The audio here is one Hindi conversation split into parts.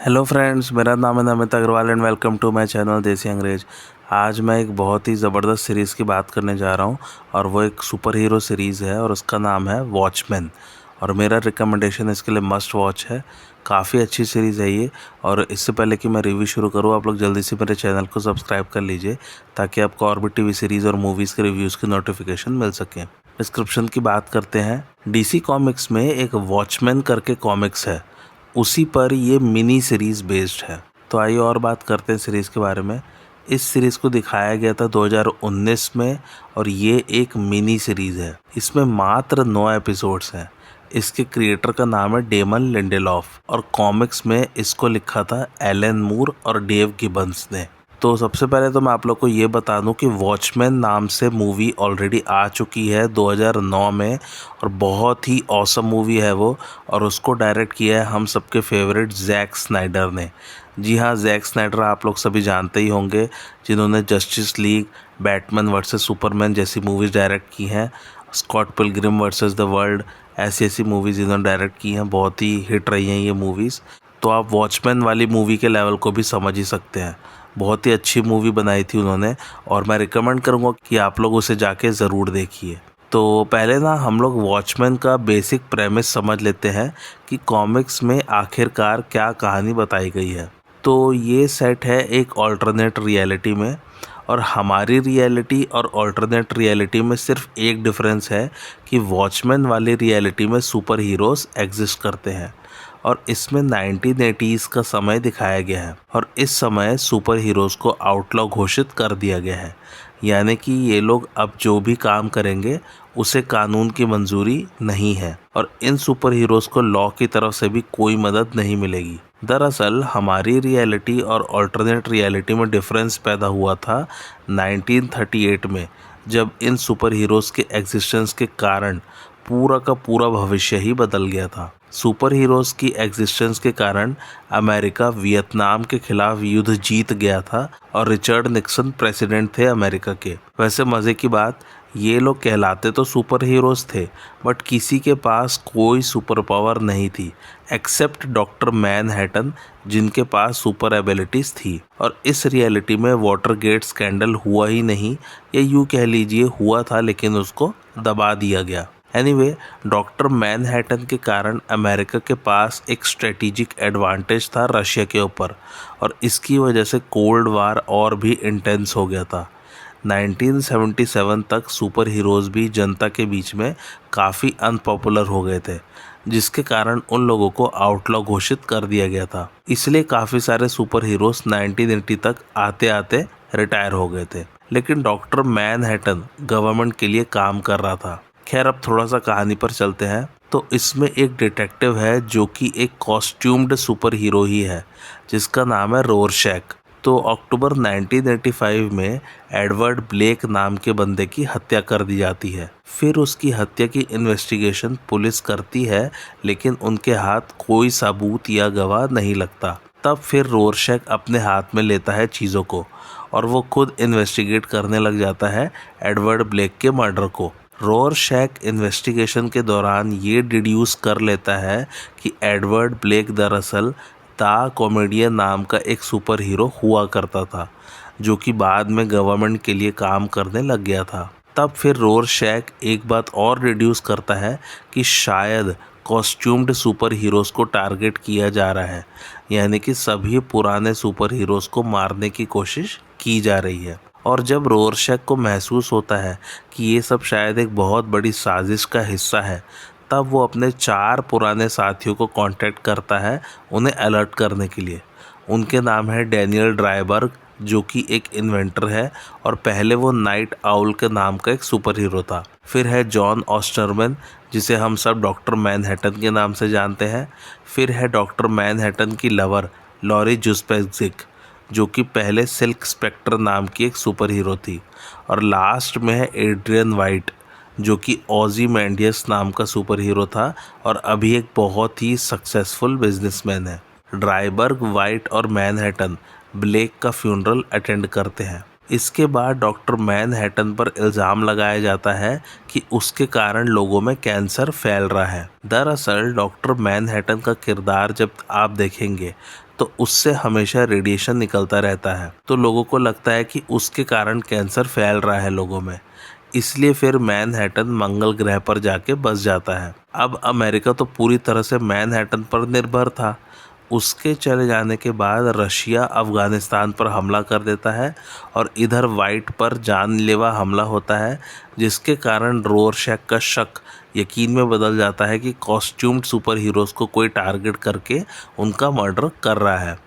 हेलो फ्रेंड्स, मेरा नाम है Namit Agarwal and welcome to my channel Desi Angrez. आज मैं एक बहुत ही ज़बरदस्त सीरीज़ की बात करने जा रहा हूं और वो एक सुपर हीरो सीरीज़ है और उसका नाम है वॉचमैन। और मेरा रिकमेंडेशन इसके लिए मस्ट वॉच है। काफ़ी अच्छी सीरीज़ है ये। और इससे पहले कि मैं रिव्यू शुरू करूँ, आप लोग जल्दी से मेरे चैनल को सब्सक्राइब कर लीजिए ताकि आपको और भी टीवी सीरीज़ और मूवीज़ के रिव्यूज़ की नोटिफिकेशन मिल सकें। डिस्क्रिप्शन की बात करते हैं। DC कॉमिक्स में एक वॉचमैन करके कॉमिक्स है, उसी पर ये मिनी सीरीज़ बेस्ड है। तो आइए और बात करते हैं सीरीज़ के बारे में। इस सीरीज़ को दिखाया गया था 2019 में और ये एक मिनी सीरीज़ है। इसमें मात्र 9 एपिसोड्स हैं। इसके क्रिएटर का नाम है डेमन लिंडेलॉफ और कॉमिक्स में इसको लिखा था एलन मूर और डेव गिबन्स ने। तो सबसे पहले तो मैं आप लोग को ये बता दूं कि वॉचमैन नाम से मूवी ऑलरेडी आ चुकी है 2009 में और बहुत ही ऑसम मूवी है वो। और उसको डायरेक्ट किया है हम सबके फेवरेट जैक स्नाइडर ने। जी हाँ, जैक स्नाइडर आप लोग सभी जानते ही होंगे, जिन्होंने Justice League, Batman versus Superman जैसी मूवीज़ डायरेक्ट की हैं, Scott Pilgrim versus the World, ऐसी ऐसी मूवीज़ इन्होंने डायरेक्ट की हैं। बहुत ही हिट रही हैं ये मूवीज़। तो आप वॉचमैन वाली मूवी के लेवल को भी समझ ही सकते हैं। बहुत ही अच्छी मूवी बनाई थी उन्होंने और मैं रिकमेंड करूँगा कि आप लोग उसे जाके ज़रूर देखिए। तो पहले ना हम लोग वॉचमैन का बेसिक प्रेमिस समझ लेते हैं कि कॉमिक्स में आखिरकार क्या कहानी बताई गई है। तो ये सेट है एक ऑल्टरनेट रियलिटी में और हमारी रियलिटी और ऑल्टरनेट रियलिटी में सिर्फ एक डिफरेंस है कि वॉचमैन वाली रियलिटी में सुपर हीरोज़ एग्जिस्ट करते हैं और इसमें 1980s का समय दिखाया गया है और इस समय सुपर हीरोज़ को आउटलॉ घोषित कर दिया गया है। यानी कि ये लोग अब जो भी काम करेंगे उसे कानून की मंजूरी नहीं है और इन सुपर हीरोज़ को लॉ की तरफ से भी कोई मदद नहीं मिलेगी। दरअसल हमारी रियलिटी और अल्टरनेट रियलिटी में डिफरेंस पैदा हुआ था 1938 में, जब इन सुपर हीरोज़ के एग्जिस्टेंस के कारण पूरा का पूरा भविष्य ही बदल गया था। सुपर हीरोज़ की एग्जिस्टेंस के कारण अमेरिका वियतनाम के खिलाफ युद्ध जीत गया था और रिचर्ड निक्सन प्रेसिडेंट थे अमेरिका के। वैसे मज़े की बात, ये लोग कहलाते तो सुपर हीरोज़ थे बट किसी के पास कोई सुपर पावर नहीं थी एक्सेप्ट डॉक्टर मैनहट्टन, जिनके पास सुपर एबिलिटीज़ थी। और इस रियलिटी में वाटरगेट स्कैंडल हुआ ही नहीं, या यूँ कह लीजिए हुआ था लेकिन उसको दबा दिया गया। एनीवे, डॉक्टर मैनहट्टन के कारण अमेरिका के पास एक स्ट्रेटेजिक एडवांटेज था रशिया के ऊपर और इसकी वजह से कोल्ड वार और भी इंटेंस हो गया था। 1977 तक सुपर हीरोज़ भी जनता के बीच में काफ़ी अनपॉपुलर हो गए थे, जिसके कारण उन लोगों को आउटलॉ घोषित कर दिया गया था। इसलिए काफ़ी सारे सुपर हीरोज़ 1980 तक आते आते रिटायर हो गए थे, लेकिन डॉक्टर मैनहट्टन गवर्नमेंट के लिए काम कर रहा था। खैर, अब थोड़ा सा कहानी पर चलते हैं। तो इसमें एक डिटेक्टिव है जो कि एक कॉस्ट्यूम्ड सुपर हीरो ही है, जिसका नाम है रोरशैक। तो अक्टूबर 1985 में एडवर्ड ब्लेक नाम के बंदे की हत्या कर दी जाती है। फिर उसकी हत्या की इन्वेस्टिगेशन पुलिस करती है, लेकिन उनके हाथ कोई सबूत या गवाह नहीं लगता। तब फिर रोरशैक अपने हाथ में लेता है चीज़ों को और वो खुद इन्वेस्टिगेट करने लग जाता है एडवर्ड ब्लेक के मर्डर को। रोरशैक इन्वेस्टिगेशन के दौरान ये डिड्यूस कर लेता है कि एडवर्ड ब्लेक दरअसल द कॉमेडियन नाम का एक सुपर हीरो हुआ करता था, जो कि बाद में गवर्नमेंट के लिए काम करने लग गया था। तब फिर रोरशैक एक बात और डिड्यूस करता है कि शायद कॉस्ट्यूम्ड सुपर हीरोज़ को टारगेट किया जा रहा है, यानी कि सभी पुराने सुपर हीरोज़ को मारने की कोशिश की जा रही है। और जब रोरशैक को महसूस होता है कि ये सब शायद एक बहुत बड़ी साजिश का हिस्सा है, तब वो अपने 4 पुराने साथियों को कांटेक्ट करता है उन्हें अलर्ट करने के लिए। उनके नाम है डैनियल ड्राइबर्ग, जो कि एक इन्वेंटर है और पहले वो नाइट आउल के नाम का एक सुपर हीरो था। फिर है जॉन ऑस्टरमैन, जिसे हम सब डॉक्टर मैनहट्टन के नाम से जानते हैं। फिर है डॉक्टर मैनहट्टन की लवर लॉरी जुस्पेजिक, जो कि पहले सिल्क स्पेक्टर नाम की एक सुपर हीरो थी। और लास्ट में है एड्रियन वाइट, जो कि ओज़िमैंडियस नाम का सुपर हीरो था और अभी एक बहुत ही सक्सेसफुल बिजनेसमैन है। ड्राइबर्ग, वाइट और मैनहट्टन ब्लेक का फ्यूनरल अटेंड करते हैं। इसके बाद डॉक्टर मैनहट्टन पर इल्ज़ाम लगाया जाता है कि उसके कारण लोगों में कैंसर फैल रहा है। दरअसल डॉक्टर मैनहट्टन का किरदार जब आप देखेंगे तो उससे हमेशा रेडिएशन निकलता रहता है, तो लोगों को लगता है कि उसके कारण कैंसर फैल रहा है लोगों में। इसलिए फिर मैनहट्टन मंगल ग्रह पर जाके बस जाता है। अब अमेरिका तो पूरी तरह से मैनहट्टन पर निर्भर था। उसके चले जाने के बाद रशिया अफ़गानिस्तान पर हमला कर देता है और इधर वाइट पर जानलेवा हमला होता है, जिसके कारण रोरशैक का शक यकीन में बदल जाता है कि कॉस्ट्यूम्ड सुपर हीरोज़ को कोई टारगेट करके उनका मर्डर कर रहा है।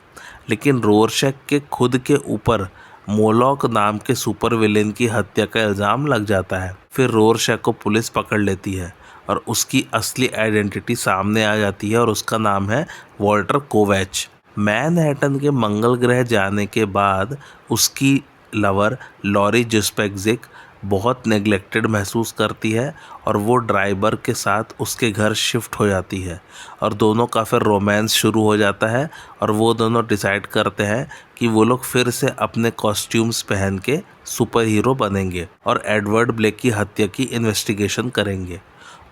लेकिन रोरशैक के खुद के ऊपर मोलॉक नाम के सुपर विलेन की हत्या का इल्ज़ाम लग जाता है। फिर रोरशैक को पुलिस पकड़ लेती है और उसकी असली आइडेंटिटी सामने आ जाती है और उसका नाम है वॉल्टर कोवैच। मैनहट्टन के मंगल ग्रह जाने के बाद उसकी लवर लॉरी जिस्पेक्जिक बहुत नेग्लेक्टेड महसूस करती है और वो ड्राइवर के साथ उसके घर शिफ्ट हो जाती है और दोनों का फिर रोमांस शुरू हो जाता है और वो दोनों डिसाइड करते हैं कि वो लोग फिर से अपने कॉस्ट्यूम्स पहन के सुपर हीरो बनेंगे और एडवर्ड ब्लेक की हत्या की इन्वेस्टिगेशन करेंगे।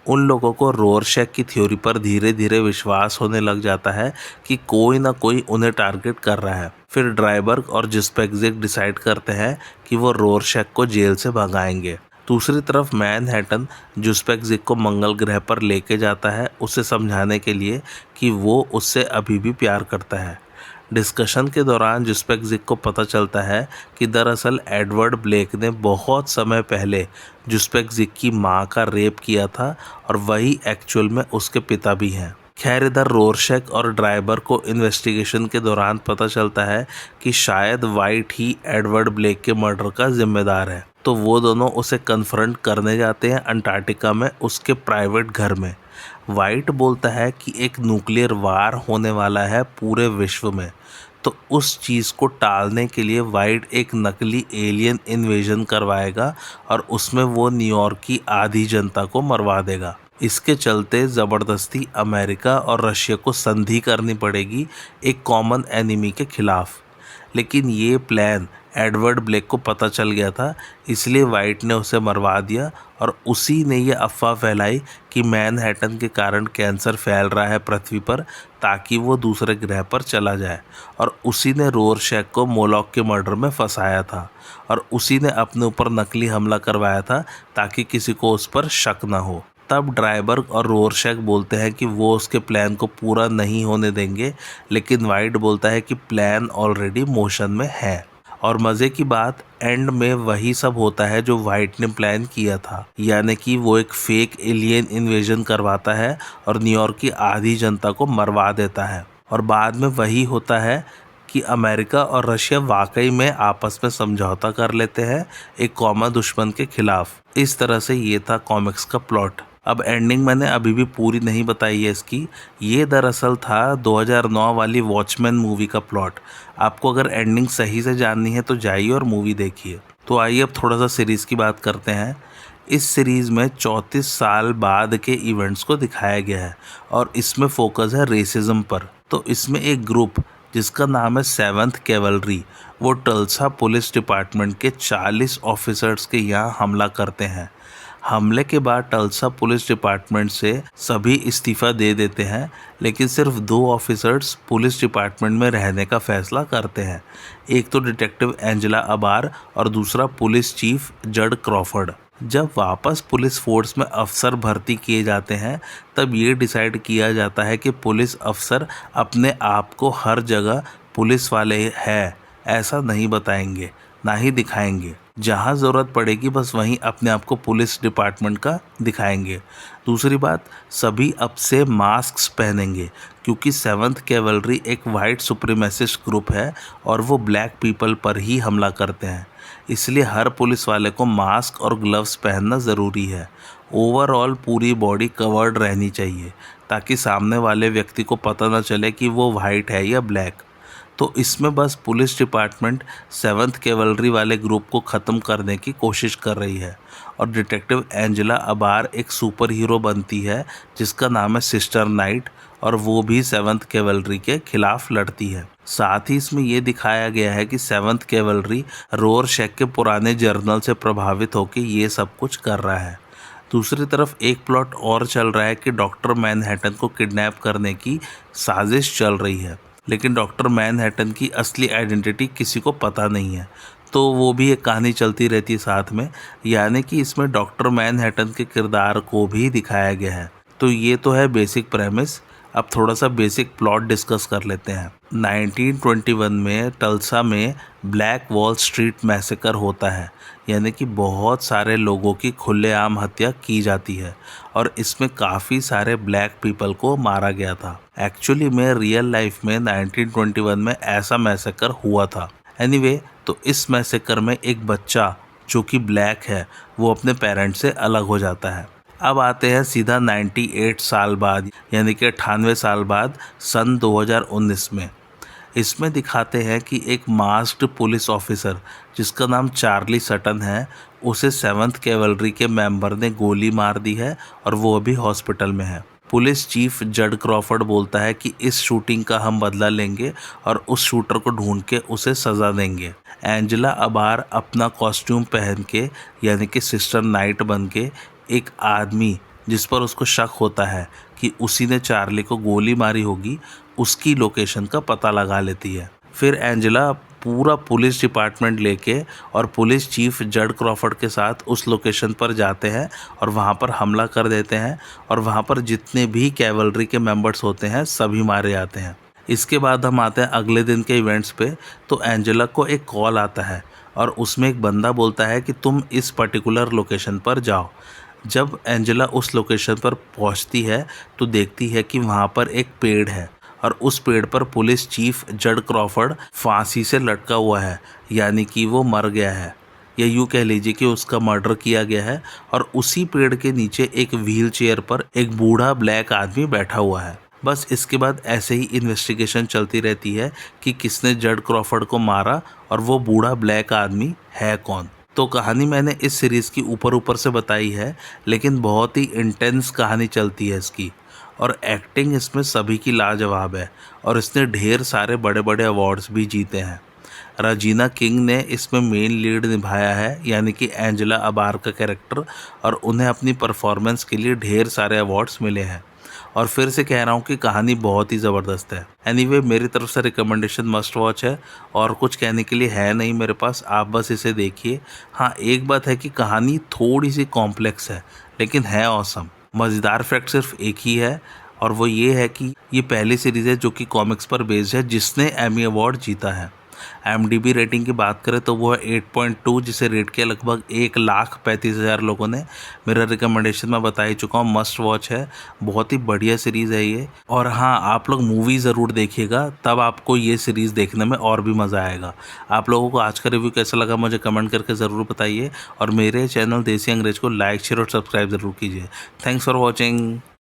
उन लोगों को रोरशैक की थ्योरी पर धीरे धीरे विश्वास होने लग जाता है कि कोई ना कोई उन्हें टारगेट कर रहा है। फिर ड्राइबर्ग और जिस्पेक्जिक डिसाइड करते हैं कि वो रोरशैक को जेल से भगाएंगे। दूसरी तरफ मैनहट्टन जिस्पेक्जिक को मंगल ग्रह पर लेके जाता है उसे समझाने के लिए कि वो उससे अभी भी प्यार करता है। डिस्कशन के दौरान जिस्पेक्जिक को पता चलता है कि दरअसल एडवर्ड ब्लेक ने बहुत समय पहले जिस्पेक्जिक की मां का रेप किया था और वही एक्चुअल में उसके पिता भी हैं। खैर इधर रोरशैक और ड्राइवर को इन्वेस्टिगेशन के दौरान पता चलता है कि शायद वाइट ही एडवर्ड ब्लेक के मर्डर का जिम्मेदार है, तो वो दोनों उसे कन्फ्रंट करने जाते हैं अंटार्कटिका में उसके प्राइवेट घर में। वाइट बोलता है कि एक न्यूक्लियर वार होने वाला है पूरे विश्व में, तो उस चीज़ को टालने के लिए वाइट एक नकली एलियन इन्वेजन करवाएगा और उसमें वो न्यूयॉर्क की आधी जनता को मरवा देगा। इसके चलते ज़बरदस्ती अमेरिका और रशिया को संधि करनी पड़ेगी एक कॉमन एनिमी के खिलाफ। लेकिन ये प्लान एडवर्ड ब्लेक को पता चल गया था, इसलिए वाइट ने उसे मरवा दिया और उसी ने ये अफवाह फैलाई कि मैनहट्टन के कारण कैंसर फैल रहा है पृथ्वी पर, ताकि वो दूसरे ग्रह पर चला जाए। और उसी ने रोरशैक को मोलॉक के मर्डर में फंसाया था और उसी ने अपने ऊपर नकली हमला करवाया था ताकि किसी को उस पर शक ना हो। तब ड्राइबर्ग और रोरशैक बोलते हैं कि वो उसके प्लान को पूरा नहीं होने देंगे, लेकिन वाइट बोलता है कि प्लान ऑलरेडी मोशन में है। और मज़े की बात, एंड में वही सब होता है जो वाइट ने प्लान किया था, यानी कि वो एक फेक एलियन इन्वेजन करवाता है और न्यूयॉर्क की आधी जनता को मरवा देता है। और बाद में वही होता है कि अमेरिका और रशिया वाकई में आपस में समझौता कर लेते हैं एक कॉमन दुश्मन के खिलाफ। इस तरह से ये था कॉमिक्स का प्लॉट। अब एंडिंग मैंने अभी भी पूरी नहीं बताई है इसकी। ये दरअसल था 2009 वाली वॉचमैन मूवी का प्लॉट। आपको अगर एंडिंग सही से जाननी है तो जाइए और मूवी देखिए। तो आइए अब थोड़ा सा सीरीज़ की बात करते हैं। इस सीरीज़ में 34 साल बाद के इवेंट्स को दिखाया गया है और इसमें फोकस है रेसिज्म पर। तो इसमें एक ग्रुप जिसका नाम है 7th कैवलरी, वो टल्सा पुलिस डिपार्टमेंट के 40 ऑफिसर्स के यहाँ हमला करते हैं। हमले के बाद टल्सा पुलिस डिपार्टमेंट से सभी इस्तीफ़ा दे देते हैं, लेकिन सिर्फ 2 ऑफिसर्स पुलिस डिपार्टमेंट में रहने का फैसला करते हैं। एक तो डिटेक्टिव एंजेला अबार और दूसरा पुलिस चीफ जड क्रॉफर्ड। जब वापस पुलिस फोर्स में अफसर भर्ती किए जाते हैं, तब ये डिसाइड किया जाता है कि पुलिस अफसर अपने आप को हर जगह पुलिस वाले हैं ऐसा नहीं बताएंगे, ना ही दिखाएंगे। जहाँ ज़रूरत पड़ेगी बस वहीं अपने आप को पुलिस डिपार्टमेंट का दिखाएंगे। दूसरी बात, सभी अब से मास्क पहनेंगे क्योंकि 7th कैवलरी एक वाइट सुप्रीमेसिस्ट ग्रुप है और वो ब्लैक पीपल पर ही हमला करते हैं, इसलिए हर पुलिस वाले को मास्क और ग्लव्स पहनना ज़रूरी है। ओवरऑल पूरी बॉडी कवर्ड रहनी चाहिए ताकि सामने वाले व्यक्ति को पता न चले कि वो वाइट है या ब्लैक। तो इसमें बस पुलिस डिपार्टमेंट 7th कैवलरी वाले ग्रुप को ख़त्म करने की कोशिश कर रही है और डिटेक्टिव एंजेला अबार एक सुपर हीरो बनती है जिसका नाम है सिस्टर नाइट और वो भी 7th कैवलरी के खिलाफ लड़ती है। साथ ही इसमें ये दिखाया गया है कि 7th कैवलरी रोरशैक के पुराने जर्नल से प्रभावित होकर ये सब कुछ कर रहा है। दूसरी तरफ एक प्लॉट और चल रहा है कि डॉक्टर मैनहट्टन को किडनैप करने की साजिश चल रही है। लेकिन डॉक्टर मैनहट्टन की असली आइडेंटिटी किसी को पता नहीं है। तो वो भी एक कहानी चलती रहती है साथ में, यानी कि इसमें डॉक्टर मैनहट्टन के किरदार को भी दिखाया गया है। तो ये तो है बेसिक प्रेमिस। अब थोड़ा सा बेसिक प्लॉट डिस्कस कर लेते हैं। 1921 में टल्सा में ब्लैक वॉल स्ट्रीट मैसेकर होता है, यानी कि बहुत सारे लोगों की खुलेआम हत्या की जाती है और इसमें काफ़ी सारे ब्लैक पीपल को मारा गया था। एक्चुअली में रियल लाइफ में 1921 में ऐसा मैसेकर हुआ था। एनीवे, तो इस मैसेकर में एक बच्चा जो कि ब्लैक है वो अपने पेरेंट्स से अलग हो जाता है। अब आते हैं सीधा 98 साल बाद, यानी कि 98 साल बाद सन 2019 में। इसमें दिखाते हैं कि एक मास्क्ड पुलिस ऑफिसर जिसका नाम चार्ली सटन है, उसे 7th कैवलरी के मेंबर ने गोली मार दी है और वो अभी हॉस्पिटल में है। पुलिस चीफ जड क्रॉफर्ड बोलता है कि इस शूटिंग का हम बदला लेंगे और उस शूटर को ढूंढ के उसे सज़ा देंगे। एंजेला अबार अपना कॉस्ट्यूम पहन के, यानी कि सिस्टर नाइट बन के, एक आदमी जिस पर उसको शक होता है कि उसी ने चार्ली को गोली मारी होगी, उसकी लोकेशन का पता लगा लेती है। फिर एंजेला पूरा पुलिस डिपार्टमेंट लेके और पुलिस चीफ जड क्रॉफर्ड के साथ उस लोकेशन पर जाते हैं और वहाँ पर हमला कर देते हैं और वहाँ पर जितने भी कैवलरी के मेंबर्स होते हैं सभी मारे जाते हैं। इसके बाद हम आते हैं अगले दिन के इवेंट्स पे। तो एंजेला को एक कॉल आता है और उसमें एक बंदा बोलता है कि तुम इस पर्टिकुलर लोकेशन पर जाओ। जब एंजेला उस लोकेशन पर पहुंचती है तो देखती है कि वहां पर एक पेड़ है और उस पेड़ पर पुलिस चीफ जड क्रॉफर्ड फांसी से लटका हुआ है, यानी कि वो मर गया है, या यूँ कह लीजिए कि उसका मर्डर किया गया है। और उसी पेड़ के नीचे एक व्हील चेयर पर एक बूढ़ा ब्लैक आदमी बैठा हुआ है। बस इसके बाद ऐसे ही इन्वेस्टिगेशन चलती रहती है कि किसने जड क्रॉफर्ड को मारा और वो बूढ़ा ब्लैक आदमी है कौन। तो कहानी मैंने इस सीरीज़ की ऊपर से बताई है, लेकिन बहुत ही इंटेंस कहानी चलती है इसकी और एक्टिंग इसमें सभी की लाजवाब है और इसने ढेर सारे बड़े बड़े अवार्ड्स भी जीते हैं। राजीना किंग ने इसमें मेन लीड निभाया है, यानी कि एंजेला अबार का कैरेक्टर, और उन्हें अपनी परफॉर्मेंस के लिए ढेर सारे अवार्ड्स मिले हैं। और फिर से कह रहा हूँ कि कहानी बहुत ही ज़बरदस्त है। एनीवे, मेरी तरफ से रिकमेंडेशन मस्ट वॉच है और कुछ कहने के लिए है नहीं मेरे पास, आप बस इसे देखिए। हाँ, एक बात है कि कहानी थोड़ी सी कॉम्प्लेक्स है लेकिन है ऑसम। मज़ेदार फैक्ट सिर्फ एक ही है और वो ये है कि ये पहली सीरीज़ है जो कि कॉमिक्स पर बेस्ड है जिसने एमी अवार्ड जीता है। IMDb रेटिंग की बात करें तो वो है 8.2, जिसे रेट किया लगभग 1,35,000 लोगों ने। मेरा रिकमेंडेशन मैं बता ही चुका हूँ, मस्ट वॉच है, बहुत ही बढ़िया सीरीज़ है ये। और हाँ, आप लोग मूवी ज़रूर देखिएगा, तब आपको ये सीरीज़ देखने में और भी मज़ा आएगा। आप लोगों को आज का रिव्यू कैसा लगा मुझे कमेंट करके ज़रूर बताइए और मेरे चैनल देसी अंग्रेज को लाइक शेयर और सब्सक्राइब ज़रूर कीजिए। Thanks for watching.